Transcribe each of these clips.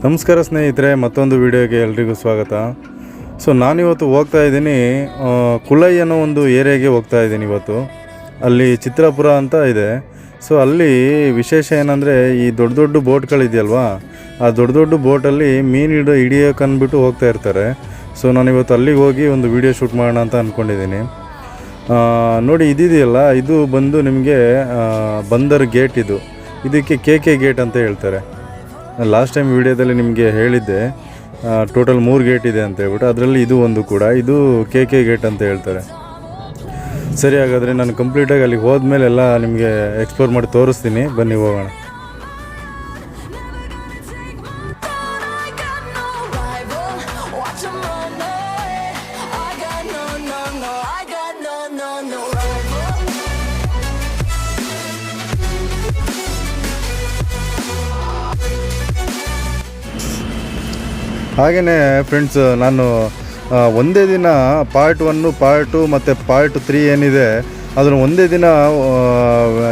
ನಮಸ್ಕಾರ ಸ್ನೇಹಿತರೆ, ಮತ್ತೊಂದು ವಿಡಿಯೋಗೆ ಎಲ್ರಿಗೂ ಸ್ವಾಗತ. ಸೊ ನಾನಿವತ್ತು ಹೋಗ್ತಾ ಇದ್ದೀನಿ, ಕುಲೈ ಅನ್ನೋ ಒಂದು ಏರಿಯಾಗೆ ಹೋಗ್ತಾ ಇದ್ದೀನಿ ಇವತ್ತು. ಅಲ್ಲಿ ಚಿತ್ರಾಪುರ ಅಂತ ಇದೆ. ಸೊ ಅಲ್ಲಿ ವಿಶೇಷ ಏನಂದರೆ, ಈ ದೊಡ್ಡ ದೊಡ್ಡ ಬೋಟ್ಗಳಿದೆಯಲ್ವಾ, ಆ ದೊಡ್ಡ ದೊಡ್ಡ ಬೋಟಲ್ಲಿ ಮೀನು ಹಿಡಿಯೋಕ್ಕಂದ್ಬಿಟ್ಟು ಹೋಗ್ತಾ ಇರ್ತಾರೆ. ಸೊ ನಾನಿವತ್ತು ಅಲ್ಲಿಗೆ ಹೋಗಿ ಒಂದು ವಿಡಿಯೋ ಶೂಟ್ ಮಾಡೋಣ ಅಂತ ಅಂದ್ಕೊಂಡಿದ್ದೀನಿ. ನೋಡಿ, ಇದಿದೆಯಲ್ಲ, ಇದು ಬಂದು ನಿಮಗೆ ಬಂದರ್ ಗೇಟ್. ಇದಕ್ಕೆ ಕೆ ಗೇಟ್ ಅಂತ ಹೇಳ್ತಾರೆ. ಲಾಸ್ಟ್ ಟೈಮ್ ವಿಡಿಯೋದಲ್ಲಿ ನಿಮಗೆ ಹೇಳಿದ್ದೆ ಟೋಟಲ್ 3 ಗೇಟ್ ಇದೆ ಅಂತ ಹೇಳ್ಬಿಟ್ಟು. ಅದರಲ್ಲಿ ಇದು ಒಂದು ಕೂಡ, ಇದು ಕೆ ಗೇಟ್ ಅಂತ ಹೇಳ್ತಾರೆ. ಸರಿ, ಹಾಗಾದರೆ ನಾನು ಕಂಪ್ಲೀಟಾಗಿ ಅಲ್ಲಿಗೆ ಹೋದ್ಮೇಲೆ ಎಲ್ಲ ನಿಮಗೆ ಎಕ್ಸ್ಪ್ಲೋರ್ ಮಾಡಿ ತೋರಿಸ್ತೀನಿ. ಬನ್ನಿ ಹೋಗೋಣ. ಹಾಗೆಯೇ ಫ್ರೆಂಡ್ಸ್, ನಾನು ಒಂದೇ ದಿನ ಪಾರ್ಟ್ 1, ಪಾರ್ಟ್ 2 ಮತ್ತು ಪಾರ್ಟ್ 3 ಏನಿದೆ ಅದನ್ನು ಒಂದೇ ದಿನ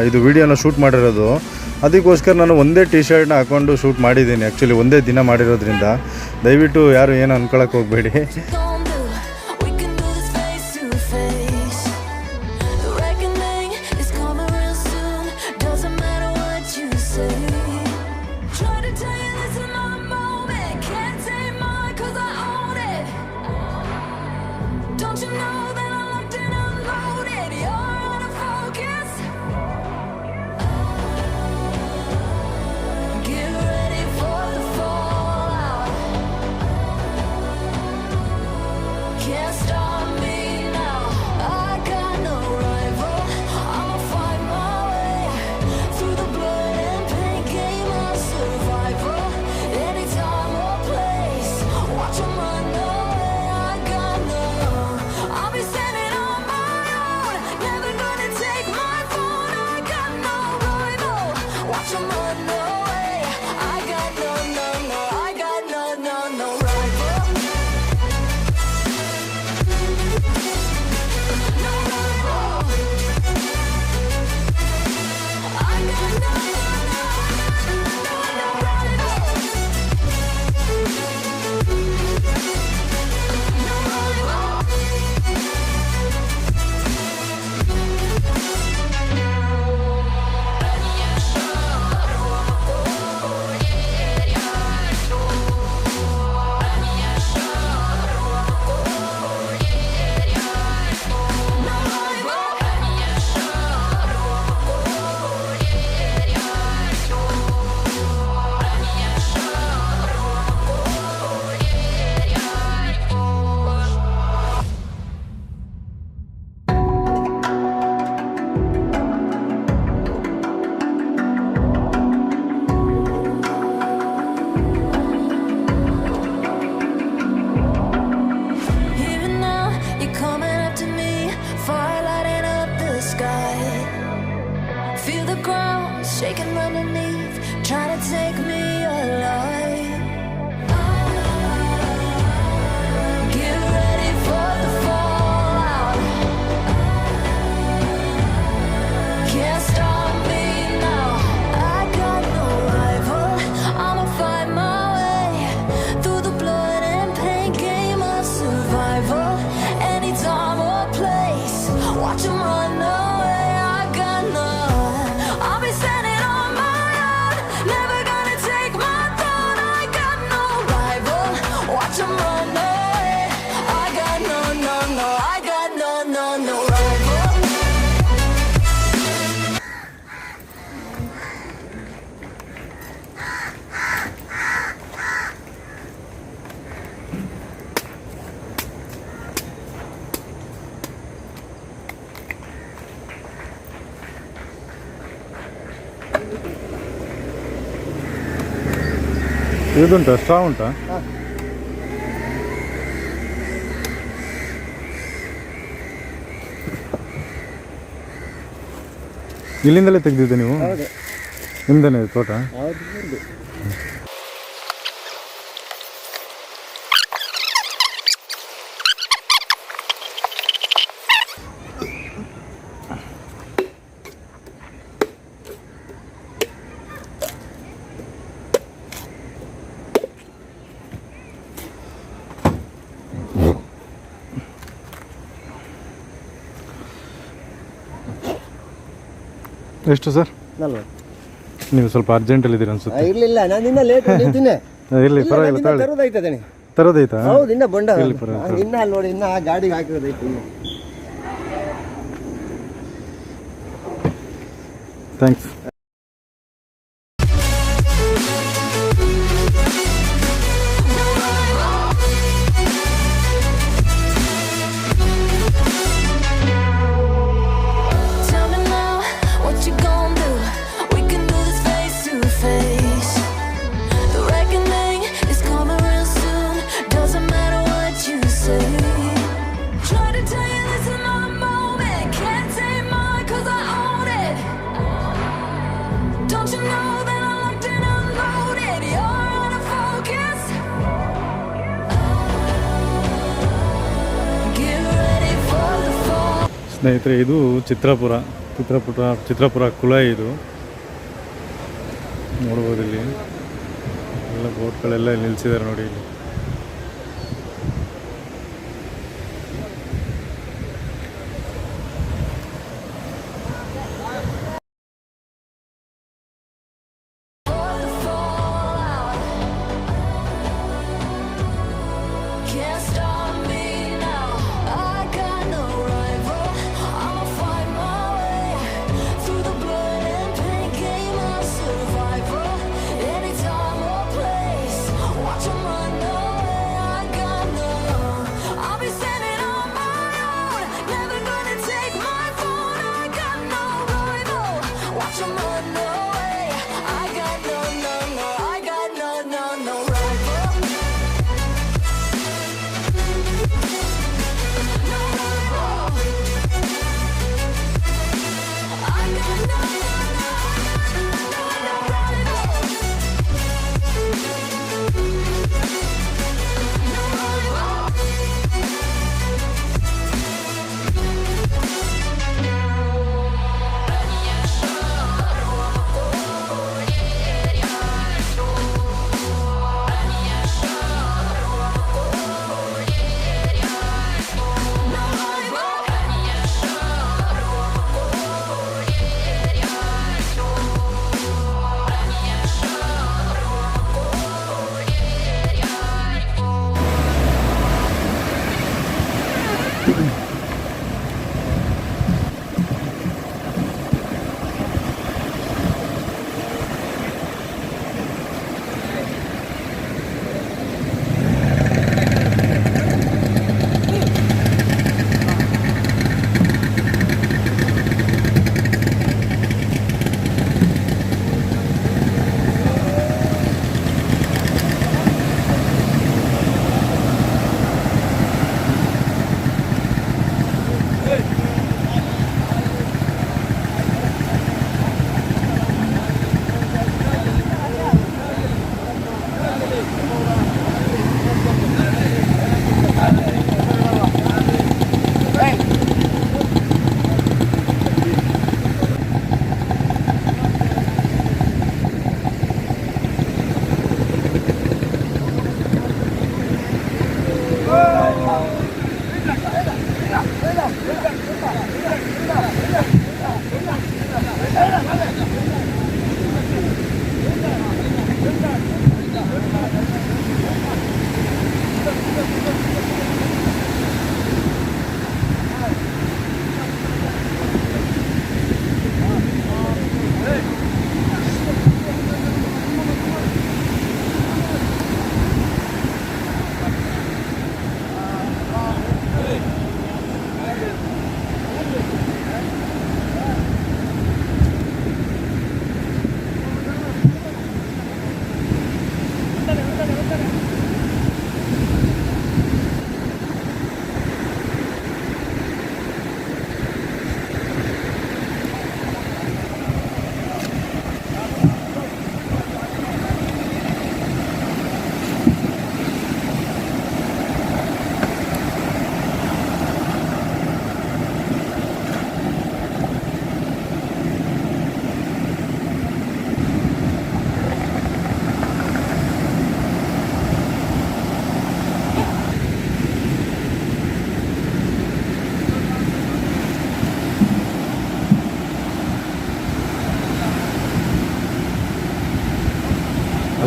ಇದು ವಿಡಿಯೋನ ಶೂಟ್ ಮಾಡಿರೋದು. ಅದಕ್ಕೋಸ್ಕರ ನಾನು ಒಂದೇ ಟಿ ಶರ್ಟ್ನ ಹಾಕ್ಕೊಂಡು ಶೂಟ್ ಮಾಡಿದ್ದೀನಿ. ಆ್ಯಕ್ಚುಲಿ ಒಂದೇ ದಿನ ಮಾಡಿರೋದ್ರಿಂದ ದಯವಿಟ್ಟು ಯಾರು ಏನು ಅಂದ್ಕೊಳಕ್ಕೆ ಹೋಗಬೇಡಿ. Shaking underneath, trying to take me alive. Get ready for the fallout. Can't stop me now. I got no rival. I'ma fight my way through the blood and pain, game of survival. Any time or place, watch 'em run away. I got no. I'll be standing. ಇದುಂಟಾ, straw ಉಂಟಾ? ಇಲ್ಲಿಂದಲೇ ತೆಗೆದಿದ್ದೆ ನೀವು? ನಿಮ್ದೇನೆ ತೋಟ? ಎಷ್ಟು sir? 40. ನೀವು ಸ್ವಲ್ಪ ಅರ್ಜೆಂಟಲ್ಲಿದ್ದೀರಿ ಅನ್ಸುತ್ತೆ. ಇರಲಿಲ್ಲ, ನಾನು ಇನ್ನ ಲೇಟ್ ತಿನ್ನೆ. ಇರಲಿ, ಪರವಾಗಿಲ್ಲ, ತಾಳಿ. ತರೋದೈತೆ ತರೋದೈತಾ? ಹೌದು, ಇನ್ನ ಬೊಂಡ ಇರ್ಲಿ, ಪರವಾಗಿಲ್ಲ. ಇನ್ನ ಅಲ್ಲಿ ನೋಡಿ, ಇನ್ನ ಆ ಗಾಡಿಗೆ ಹಾಕಿರೋದೈತೆ ಇನ್ನು. Thanks. Tell me now, what you gon' do? We can do this face to face. The reckoning is coming real soon. Doesn't matter what you say. Try to tell you this is my moment. Can't take mine 'cause I own it. Don't you know that I'm locked and unloaded? You're out of focus. Get ready for the fall. ಸ್ನೇಹಿತರೆ, ಇದು ಚಿತ್ರಪುರ ಕುಲಾಯಿ. ಇದು ನೋಡ್ಬೋದು, ಇಲ್ಲಿ ಎಲ್ಲ ಬೋಟ್ಗಳೆಲ್ಲ ಇಲ್ಲಿ ನಿಲ್ಸಿದ್ದಾರೆ ನೋಡಿ. ಇಲ್ಲಿ Can't stop me now. I got no rival. I'ma find my way through the blood and pain. Game of survival. Any time or place. Watch 'em run away. I got no. I'll be standing on my own. Never gonna take my phone. I got no rival. Watch 'em run away. I got no. I got no rival.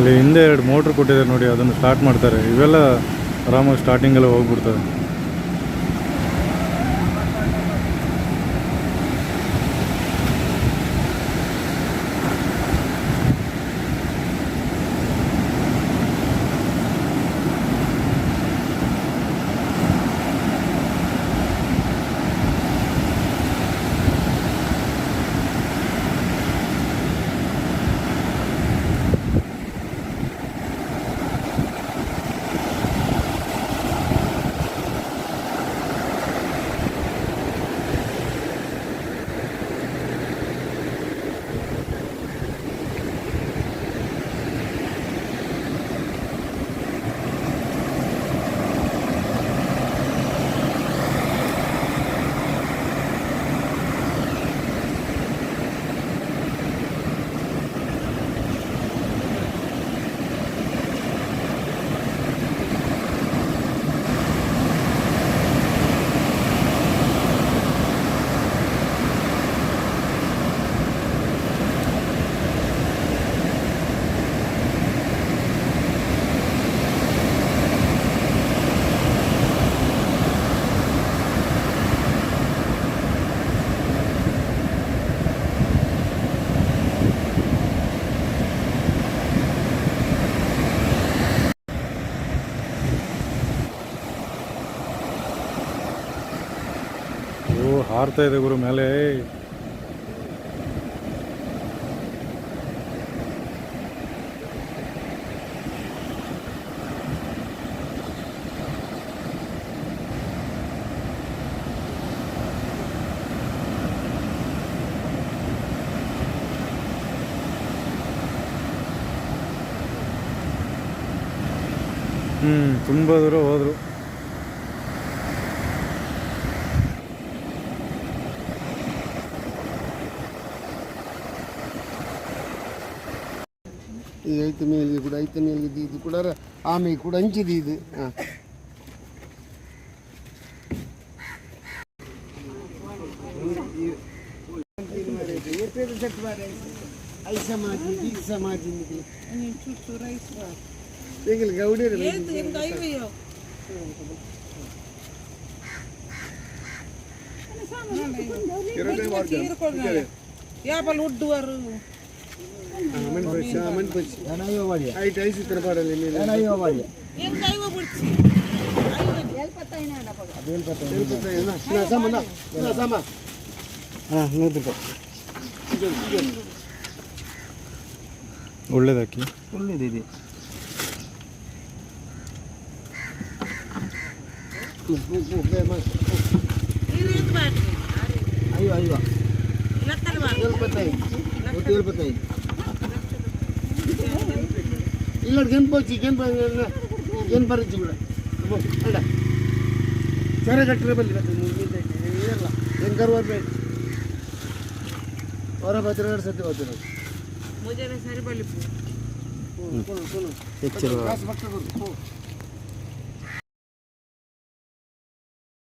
ಅಲ್ಲಿ ಹಿಂದೆ 2 motor ಕೊಟ್ಟಿದ್ದಾರೆ ನೋಡಿ, ಅದನ್ನು start ಮಾಡ್ತಾರೆ. ಇವೆಲ್ಲ ಆರಾಮಾಗಿ ಸ್ಟಾರ್ಟಿಂಗೆಲ್ಲ ಹೋಗ್ಬಿಡ್ತವೆ. ಹಾರ್ತಾ ಇದೆ ಗುರು ಮೇಲೆ. ತುಂಬ ದೂರ ಹೋದರು. ಈಗ ಐತೆ ಮೇಲಿಗೆ ಕೂಡ ಐತೆ ಮೇಲಿಗೆ ಇದು ಕೂಡ ಆಮೇಲೆ ಕೂಡ ಹಂಚಿದೆ ಇದು. ಹಾಂ ಗೌಡಿ ಒಳ್ಳೇದಾಕಿ ಒಳ್ಳೇದಿದೆ. ಅಯ್ಯೋ ಅಯ್ಯೋ 75 ಇಲ್ಲ ಕೆಂಪು ಏನು ಬರುತ್ತೆ ಕೂಡ ಅಲ್ಲ ಸರ ಕಟ್ಟರೆ ಬಲ್ಲಿ ಇರಲ್ಲ ಏನು ಕರುವಾರ್ಬೇಕು ಅವರ 12 ಸತಿ ಹೋಗ್ತಾರೆ. मुझे सर बलिपू ಕಾಸು ಪಕ್ಕ